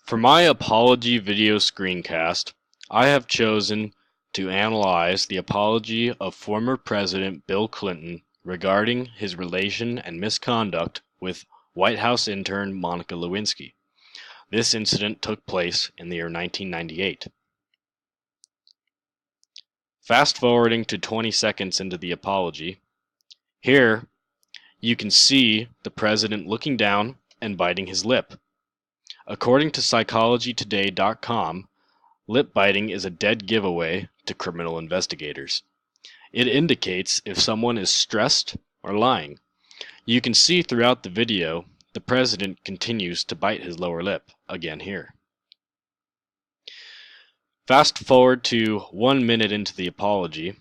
For my apology video screencast, I have chosen to analyze the apology of former President Bill Clinton regarding his relation and misconduct with White House intern Monica Lewinsky. This incident took place in the year 1998. Fast forwarding to 20 seconds into the apology, here you can see the president looking down and biting his lip. According to psychologytoday.com, lip biting is a dead giveaway to criminal investigators. It indicates if someone is stressed or lying. You can see throughout the video the president continues to bite his lower lip, again here. Fast forward to 1 minute into the apology.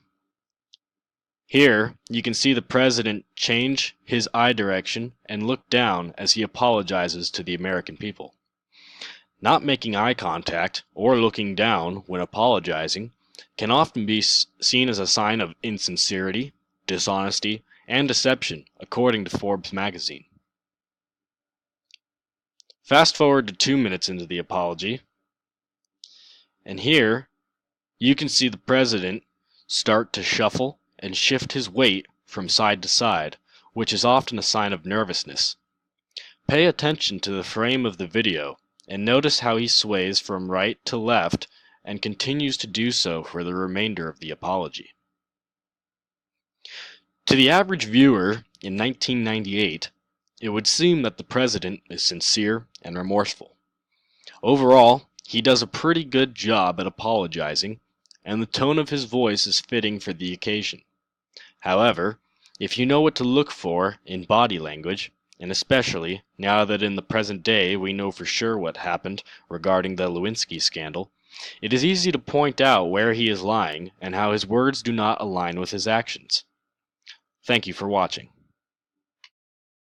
Here you can see the president change his eye direction and look down as he apologizes to the American people. Not making eye contact or looking down when apologizing can often be seen as a sign of insincerity, dishonesty, and deception, according to Forbes magazine. Fast forward to 2 minutes into the apology, and here you can see the president start to shuffle and shift his weight from side to side, which is often a sign of nervousness. Pay attention to the frame of the video and notice how he sways from right to left and continues to do so for the remainder of the apology. To the average viewer in 1998, it would seem that the president is sincere and remorseful. Overall, he does a pretty good job at apologizing, and the tone of his voice is fitting for the occasion. However, if you know what to look for in body language, and especially now that in the present day we know for sure what happened regarding the Lewinsky scandal, it is easy to point out where he is lying and how his words do not align with his actions. Thank you for watching.